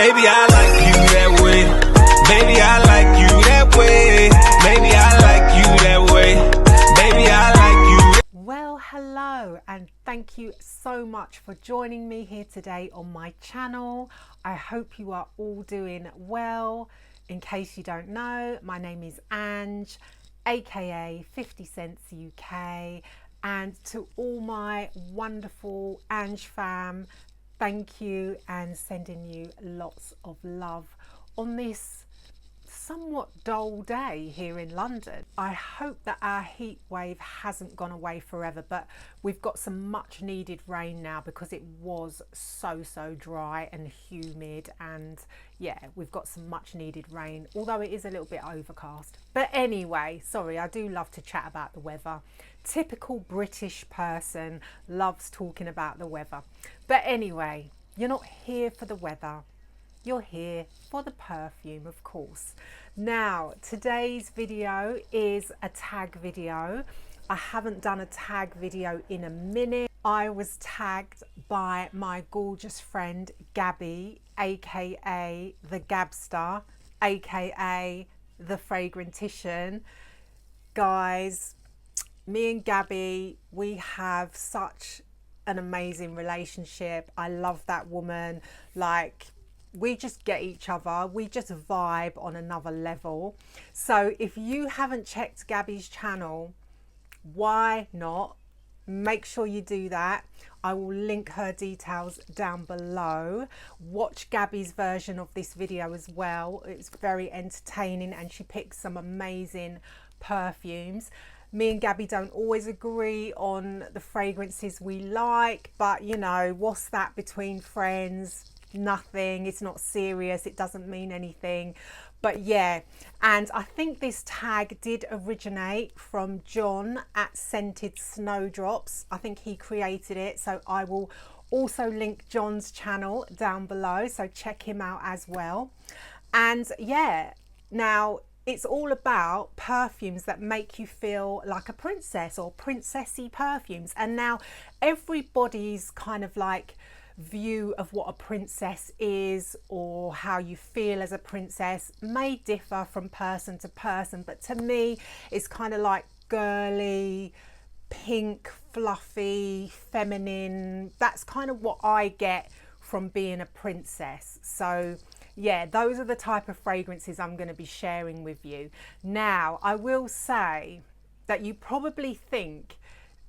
Baby, I like you that way. Baby, I like you that way. Baby, I like you that way. Baby, I like you. Well, hello, and thank you so much for joining me here today on my channel. I hope you are all doing well. In case you don't know, my name is Ange, aka 50 Cents UK, and to all my wonderful Ange fam, thank you and sending you lots of love on this somewhat dull day here in London. I hope that our heat wave hasn't gone away forever, but we've got some much needed rain now because it was so dry and humid, and yeah, we've got some much needed rain, although it is a little bit overcast. But anyway, sorry, I do love to chat about the weather. Typical British person loves talking about the weather. But anyway, you're not here for the weather. You're here for the perfume, of course. Now, today's video is a tag video. I haven't done a tag video in a minute. I was tagged by my gorgeous friend Gabi, aka the Gabster, aka the Fragrantician. Guys, me and Gabi, we have such an amazing relationship. I love that woman. Like, we just get each other, we just vibe on another level. So if you haven't checked Gabi's channel, why not? Make sure you do that. I will link her details down below. Watch Gabi's version of this video as well. It's very entertaining and she picks some amazing perfumes. Me and Gabi don't always agree on the fragrances we like, but you know, what's that between friends? Nothing. It's not serious, it doesn't mean anything. But yeah, and I think this tag did originate from John at Scented Snowdrops. I think he created it, so I will also link John's channel down below, so check him out as well. And yeah, now it's all about perfumes that make you feel like a princess, or princessy perfumes. And now everybody's kind of like view of what a princess is, or how you feel as a princess, may differ from person to person, but to me it's kind of like girly, pink, fluffy, feminine. That's kind of what I get from being a princess. So yeah, those are the type of fragrances I'm going to be sharing with you. Now, I will say that you probably think,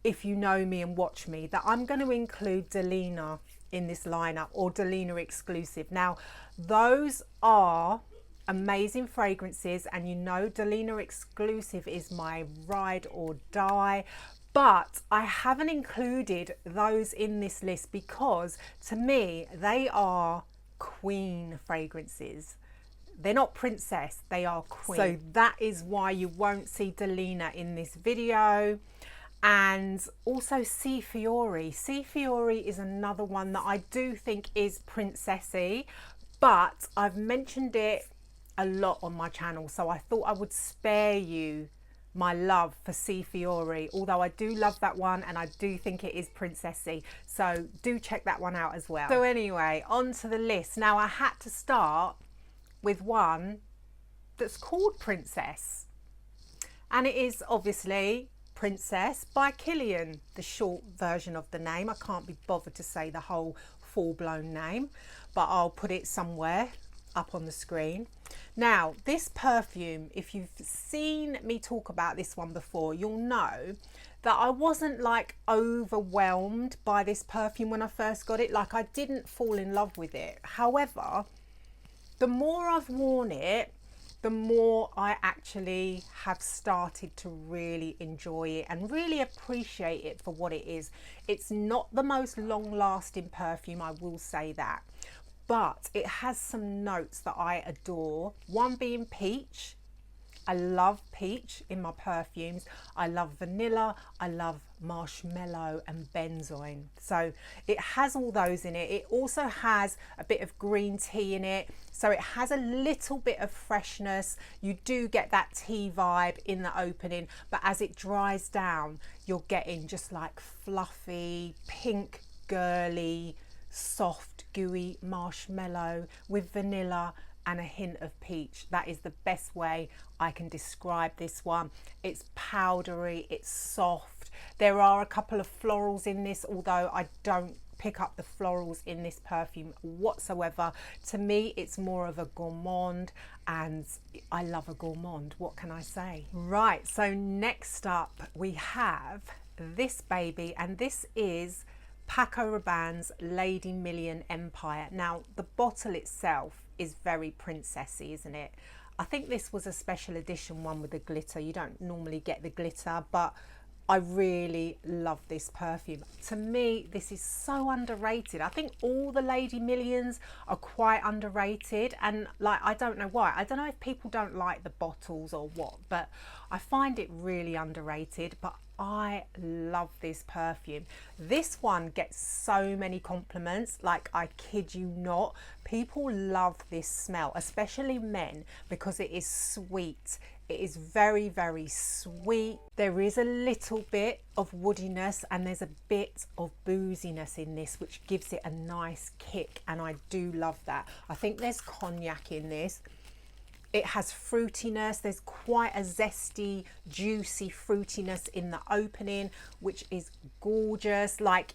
if you know me and watch me, that I'm going to include Delina in this lineup, or Delina exclusive. Now, those are amazing fragrances, and you know Delina exclusive is my ride or die, but I haven't included those in this list because to me they are queen fragrances. They're not princess, they are queen. So that is why you won't see Delina in this video. And also Sea Fiori. Sea Fiori is another one that I do think is princessy, but I've mentioned it a lot on my channel, so I thought I would spare you my love for Sea Fiori, although I do love that one and I do think it is princessy, so do check that one out as well. So anyway, on to the list. Now, I had to start with one that's called Princess, and it is obviously Princess by Kilian, the short version of the name. I can't be bothered to say the whole full-blown name, but I'll put it somewhere up on the screen. Now, this perfume, if you've seen me talk about this one before, you'll know that I wasn't like overwhelmed by this perfume when I first got it. Like, I didn't fall in love with it. However, the more I've worn it, the more I actually have started to really enjoy it and really appreciate it for what it is. It's not the most long-lasting perfume, I will say that, but it has some notes that I adore. One being peach. I love peach in my perfumes. I love vanilla, I love marshmallow and benzoin. So it has all those in it. It also has a bit of green tea in it. So it has a little bit of freshness. You do get that tea vibe in the opening, but as it dries down, you're getting just like fluffy, pink, girly, soft gooey marshmallow with vanilla and a hint of peach. That is the best way I can describe this one. It's powdery, it's soft. There are a couple of florals in this, although I don't pick up the florals in this perfume whatsoever. To me, it's more of a gourmand, and I love a gourmand. What can I say? Right, so next up we have this baby, and this is Paco Rabanne's Lady Million Empire. Now, the bottle itself is very princessy, isn't it? I think this was a special edition one with the glitter. You don't normally get the glitter, but I really love this perfume. To me, this is so underrated. I think all the Lady Millions are quite underrated, and like, I don't know why. I don't know if people don't like the bottles or what, but I find it really underrated. But I love this perfume. This one gets so many compliments, like I kid you not. People love this smell, especially men, because it is sweet. It is very, very sweet. There is a little bit of woodiness and there's a bit of booziness in this, which gives it a nice kick, and I do love that. I think there's cognac in this. It has fruitiness. There's quite a zesty, juicy fruitiness in the opening, which is gorgeous. Like,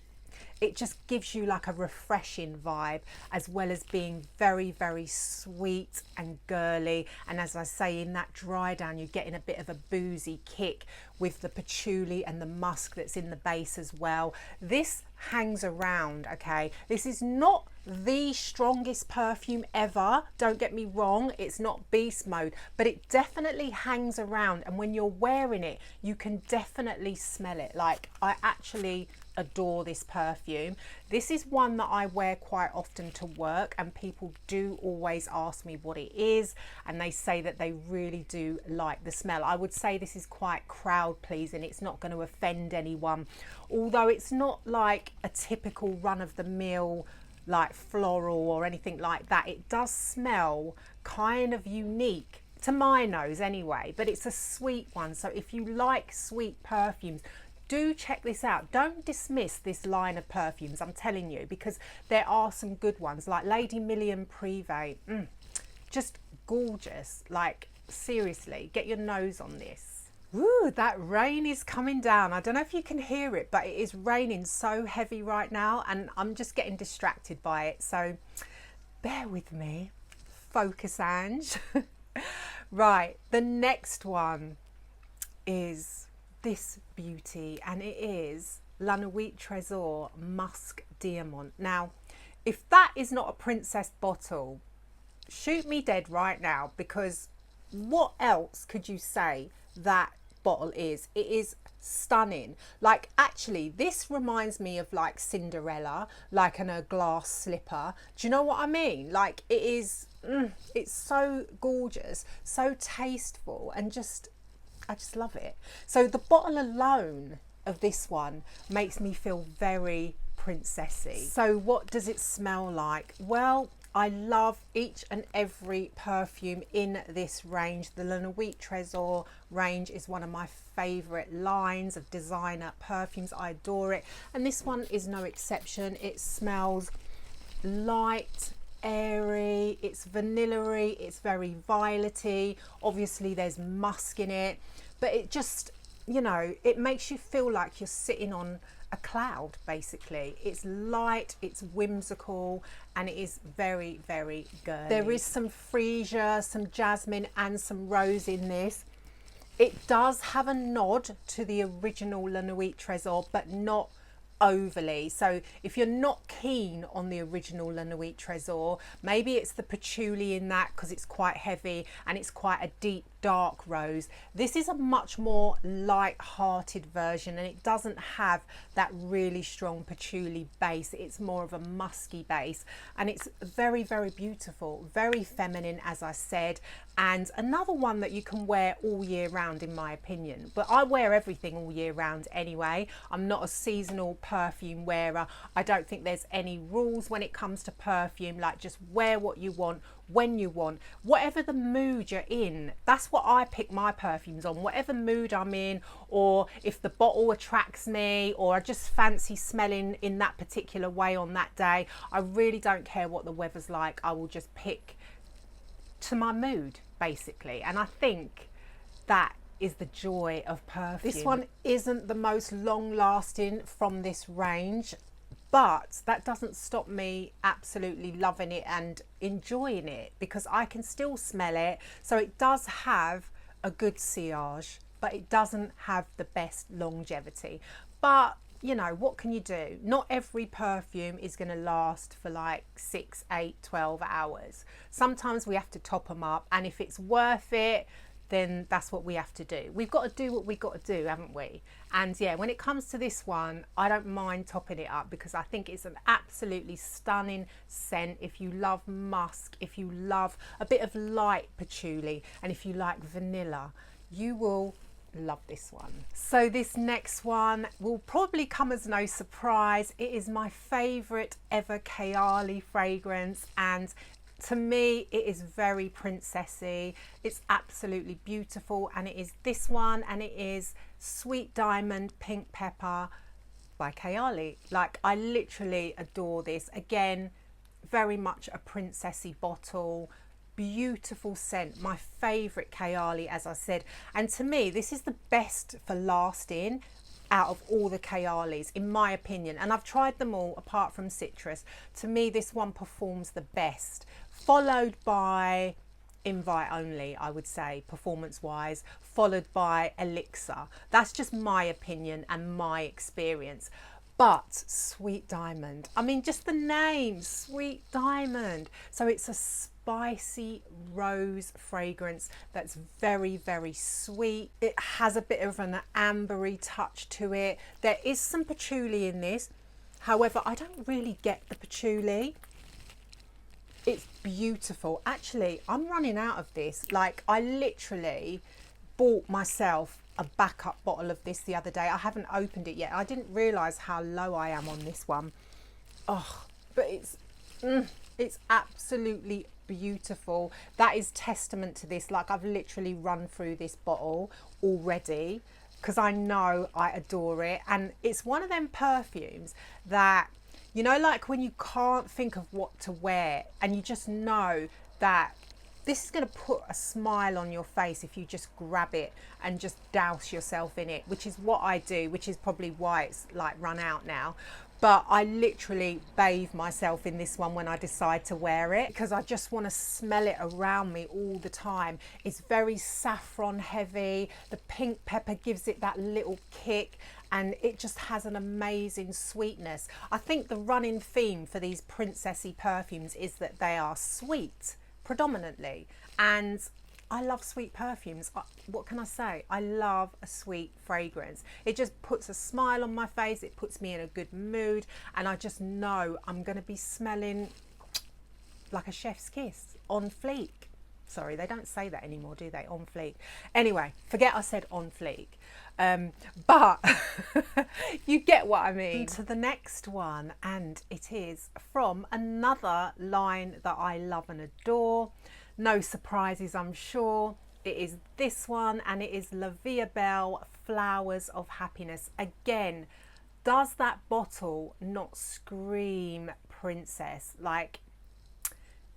it just gives you like a refreshing vibe, as well as being very, very sweet and girly. And as I say, in that dry down, you're getting a bit of a boozy kick with the patchouli and the musk that's in the base as well. This hangs around, okay? This is not the strongest perfume ever, don't get me wrong, it's not beast mode, but it definitely hangs around, and when you're wearing it, you can definitely smell it. Like, I actually adore this perfume. This is one that I wear quite often to work, and people do always ask me what it is, and they say that they really do like the smell. I would say this is quite crowd pleasing. It's not going to offend anyone, although it's not like a typical run-of-the-mill like floral or anything like that. It does smell kind of unique to my nose anyway, but it's a sweet one. So if you like sweet perfumes, do check this out. Don't dismiss this line of perfumes, I'm telling you, because there are some good ones, like Lady Million Privé. Just gorgeous. Like, seriously, get your nose on this. Ooh, that rain is coming down. I don't know if you can hear it, but it is raining so heavy right now, and I'm just getting distracted by it. So bear with me. Focus, Ange. Right, the next one is this beauty, and it is La Nuit Trésor Musc Diamant. Now, if that is not a princess bottle, shoot me dead right now, because what else could you say that bottle is? It is stunning. Like, actually, this reminds me of like Cinderella, like in a glass slipper. Do you know what I mean? Like, it is it's so gorgeous, so tasteful, and just, I just love it. So the bottle alone of this one makes me feel very princessy. So what does it smell like? Well, I love each and every perfume in this range. The La Nuit Trésor range is one of my favourite lines of designer perfumes. I adore it, and this one is no exception. It smells light, airy, it's vanilla-y, it's very violety. Obviously there's musk in it, but it just, you know, it makes you feel like you're sitting on a cloud, basically. It's light, it's whimsical, and it is very, very girly. There is some freesia, some jasmine, and some rose in this. It does have a nod to the original La Nuit Trésor, but not overly. So if you're not keen on the original La Nuit Trésor, maybe it's the patchouli in that, because it's quite heavy and it's quite a deep dark rose. This is a much more light-hearted version, and it doesn't have that really strong patchouli base. It's more of a musky base, and it's very, very beautiful, very feminine, as I said, and another one that you can wear all year round, in my opinion. But I wear everything all year round anyway. I'm not a seasonal perfume wearer. I don't think there's any rules when it comes to perfume. Like, just wear what you want, when you want, whatever the mood you're in. That's what I pick my perfumes on, whatever mood I'm in, or if the bottle attracts me, or I just fancy smelling in that particular way on that day. I really don't care what the weather's like. I will just pick to my mood, basically. And I think that is the joy of perfume. This one isn't the most long lasting from this range, but that doesn't stop me absolutely loving it and enjoying it, because I can still smell it. So it does have a good sillage, but it doesn't have the best longevity. But you know, what can you do? Not every perfume is going to last for like 6, 8, 12 hours. Sometimes we have to top them up, and if it's worth it, then that's what we have to do. We've got to do what we've got to do, haven't we? And yeah, when it comes to this one, I don't mind topping it up, because I think it's an absolutely stunning scent. If you love musk, if you love a bit of light patchouli, and if you like vanilla, you will love this one. So this next one will probably come as no surprise. It is my favorite ever Kayali fragrance, and to me it is very princessy. It's absolutely beautiful, and it is this one, and it is Sweet Diamond Pink Pepper by Kayali. Like, I literally adore this. Again, very much a princessy bottle, beautiful scent, my favorite Kayali, as I said. And to me, this is the best for lasting out of all the Kayalis, in my opinion. And I've tried them all apart from citrus. To me, this one performs the best, followed by Invite Only, I would say, performance wise, followed by Elixir. That's just my opinion and my experience. But Sweet Diamond, I mean, just the name, Sweet Diamond. So it's a spicy rose fragrance that's very, very sweet. It has a bit of an ambery touch to it. There is some patchouli in this. However, I don't really get the patchouli. It's beautiful. Actually, I'm running out of this. Like, I literally bought myself a backup bottle of this the other day. I haven't opened it yet. I didn't realize how low I am on this one. Oh, but it's absolutely beautiful. That is testament to this. Like, I've literally run through this bottle already because I know I adore it. And it's one of them perfumes that, you know, like when you can't think of what to wear and you just know that this is going to put a smile on your face if you just grab it and just douse yourself in it, which is what I do, which is probably why it's like run out now. But I literally bathe myself in this one when I decide to wear it, because I just want to smell it around me all the time. It's very saffron heavy. The pink pepper gives it that little kick, and it just has an amazing sweetness. I think the running theme for these princessy perfumes is that they are sweet predominantly, and I love sweet perfumes. What can I say? I love a sweet fragrance. It just puts a smile on my face. It puts me in a good mood, and I just know I'm going to be smelling like a chef's kiss, on fleek. Sorry, they don't say that anymore, do they? On fleek. Anyway, forget I said on fleek. But you get what I mean. To the next one, and it is from another line that I love and adore. No surprises, I'm sure. It is this one, and it is Vie Est Belle Flowers of Happiness. Again, does that bottle not scream princess? Like,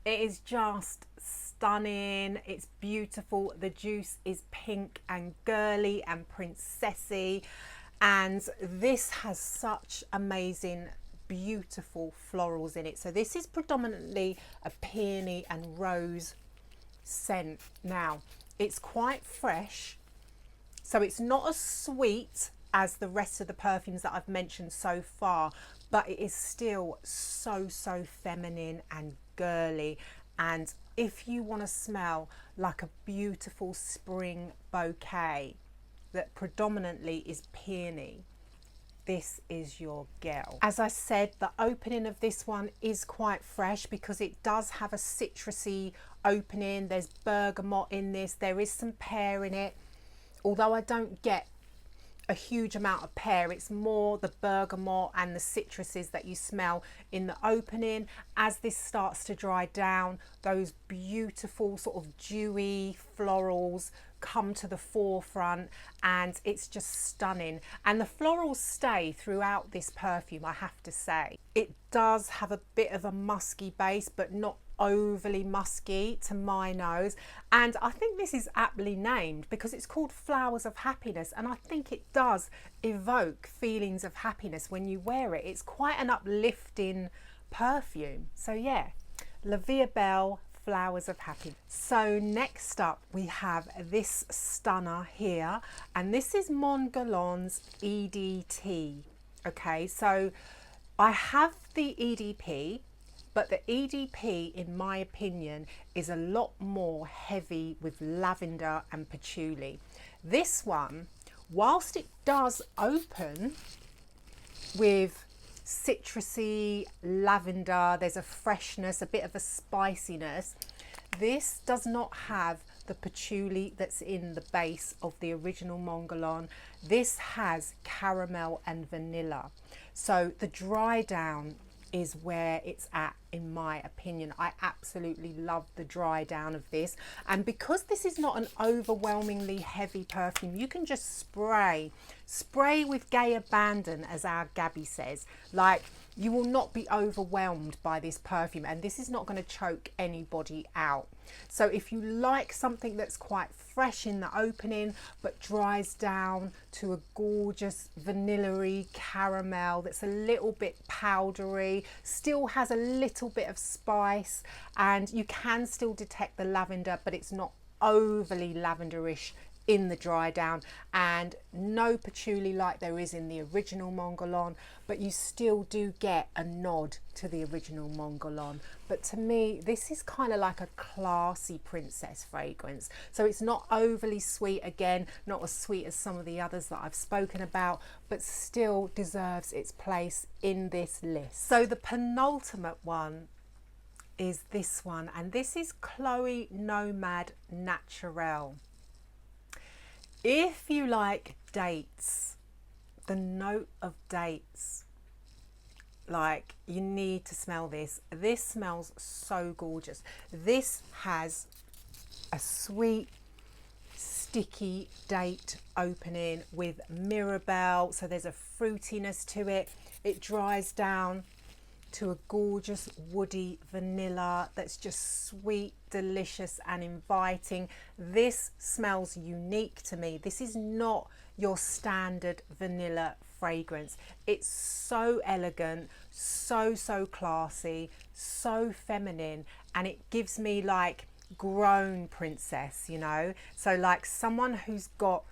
it is just stunning. It's beautiful. The juice is pink and girly and princessy, and this has such amazing, beautiful florals in it. So this is predominantly a peony and rose scent. Now, it's quite fresh, so it's not as sweet as the rest of the perfumes that I've mentioned so far, but it is still so feminine and girly. And if you want to smell like a beautiful spring bouquet that predominantly is peony, this is your girl. As I said, the opening of this one is quite fresh because it does have a citrusy opening. There's bergamot in this. There is some pear in it. Although I don't get a huge amount of pear. It's more the bergamot and the citruses that you smell in the opening. As this starts to dry down, those beautiful sort of dewy florals come to the forefront, and it's just stunning. And the florals stay throughout this perfume, I have to say. It does have a bit of a musky base, but not overly musky to my nose, and I think this is aptly named because it's called Flowers of Happiness, and I think it does evoke feelings of happiness when you wear it. It's quite an uplifting perfume. So yeah, Vie Est Belle Flowers of Happiness. So next up we have this stunner here, and this is Mon Guerlain's EDT. Okay, so I have the EDP, but the EDP, in my opinion, is a lot more heavy with lavender and patchouli. This one, whilst it does open with citrusy lavender, there's a freshness, a bit of a spiciness, this does not have the patchouli that's in the base of the original Mon Guerlain. This has caramel and vanilla. So the dry down is where it's at, in my opinion. I absolutely love the dry down of this, and because this is not an overwhelmingly heavy perfume, you can just spray with gay abandon, as our Gabi says. Like, you will not be overwhelmed by this perfume, and this is not going to choke anybody out. So if you like something that's quite fresh in the opening but dries down to a gorgeous vanilla-y caramel that's a little bit powdery, still has a little bit of spice, and you can still detect the lavender, but it's not overly lavenderish in the dry down, and no patchouli like there is in the original Mon Guerlain, but you still do get a nod to the original Mon Guerlain. But to me, this is kind of like a classy princess fragrance. So it's not overly sweet, again, not as sweet as some of the others that I've spoken about, but still deserves its place in this list. So the penultimate one is this one, and this is Chloé Nomade Naturelle. If you like dates, the note of dates, like, you need to smell this. This smells so gorgeous. This has a sweet, sticky date opening with Mirabelle, so there's a fruitiness to it. It dries down to a gorgeous woody vanilla that's just sweet, delicious and inviting. This smells unique to me. This is not your standard vanilla fragrance. It's so elegant, so classy, so feminine, and it gives me like grown princess, you know, so like someone who's got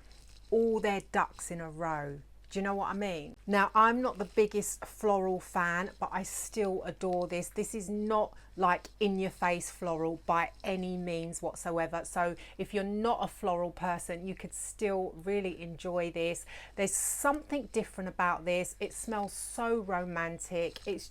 all their ducks in a row. Do you know what I mean? Now, I'm not the biggest floral fan, but I still adore this. This is not like in your face floral by any means whatsoever. So if you're not a floral person, you could still really enjoy this. There's something different about this. It smells so romantic. It's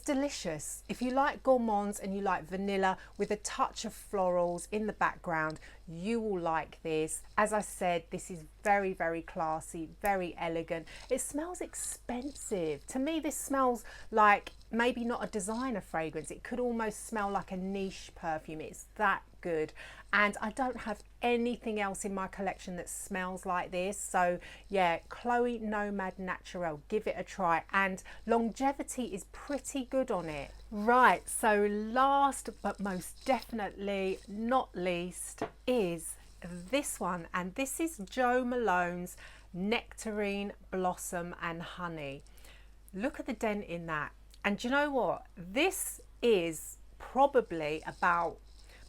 delicious. If you like gourmands and you like vanilla with a touch of florals in the background, you will like this. As I said, this is very classy, very elegant. It smells expensive. To me, this smells like maybe not a designer fragrance. It could almost smell like a niche perfume. It's that good. And I don't have anything else in my collection that smells like this. So yeah, Chloé Nomade Naturelle, give it a try. And longevity is pretty good on it. Right, so last but most definitely not least is this one, and this is Jo Malone's Nectarine, Blossom and Honey. Look at the dent in that. And do you know what? This is probably about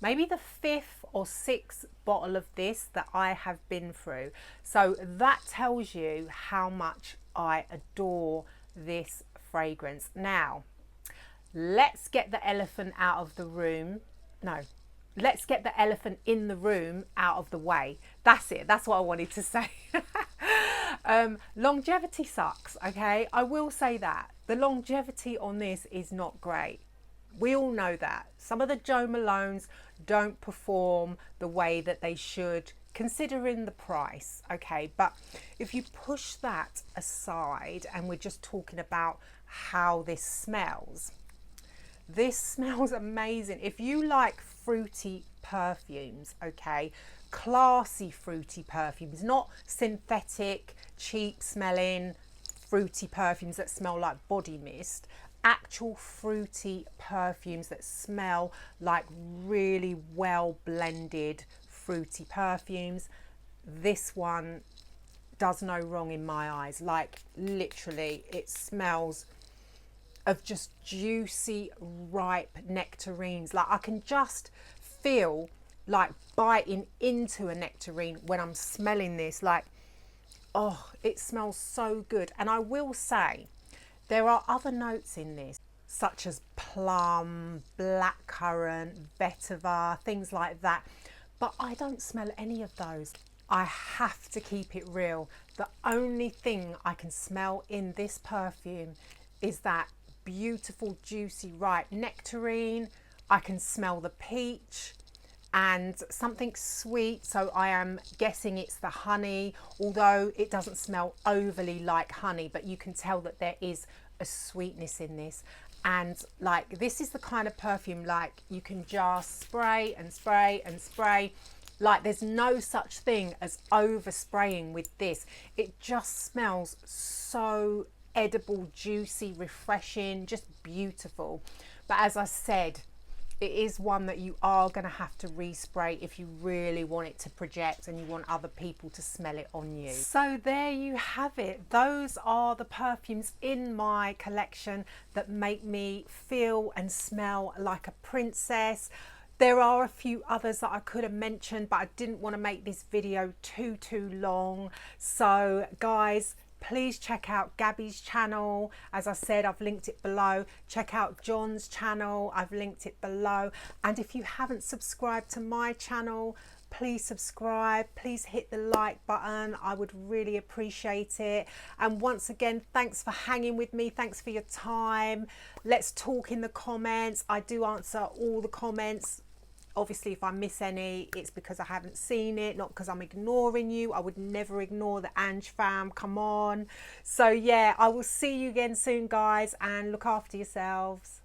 maybe the 5th or 6th bottle of this that I have been through. So that tells you how much I adore this fragrance. Now, let's get the elephant out of the room. No, let's get the elephant in the room out of the way. That's it. That's what I wanted to say. Longevity sucks, okay? I will say that. The longevity on this is not great. We all know that. Some of the Jo Malones don't perform the way that they should considering the price, okay? But if you push that aside and we're just talking about how this smells amazing. If you like fruity perfumes, okay, classy fruity perfumes, not synthetic, cheap smelling fruity perfumes that smell like body mist, actual fruity perfumes that smell like really well blended fruity perfumes, this one does no wrong in my eyes. Like literally it smells of just juicy ripe nectarines. Like I can just feel like biting into a nectarine when I'm smelling this. Like, oh, it smells so good. And I will say there are other notes in this such as plum, blackcurrant, vetiver, things like that, but I don't smell any of those. I have to keep it real. The only thing I can smell in this perfume is that beautiful juicy ripe nectarine. I can smell the peach and something sweet, so I am guessing it's the honey, although it doesn't smell overly like honey, but you can tell that there is a sweetness in this. And like this is the kind of perfume like you can just spray and spray and spray. Like there's no such thing as overspraying with this. It just smells so edible, juicy, refreshing, just beautiful. But as I said, it is one that you are going to have to respray if you really want it to project and you want other people to smell it on you. So there you have it. Those are the perfumes in my collection that make me feel and smell like a princess. There are a few others that I could have mentioned, but I didn't want to make this video too long. So guys, please check out Gabi's channel. As I said, I've linked it below. Check out John's channel. I've linked it below. And if you haven't subscribed to my channel, please subscribe. Please hit the like button. I would really appreciate it. And once again, thanks for hanging with me. Thanks for your time. Let's talk in the comments. I do answer all the comments. Obviously, if I miss any, it's because I haven't seen it, not because I'm ignoring you. I would never ignore the Ange fam, come on. So yeah, I will see you again soon, guys, and look after yourselves.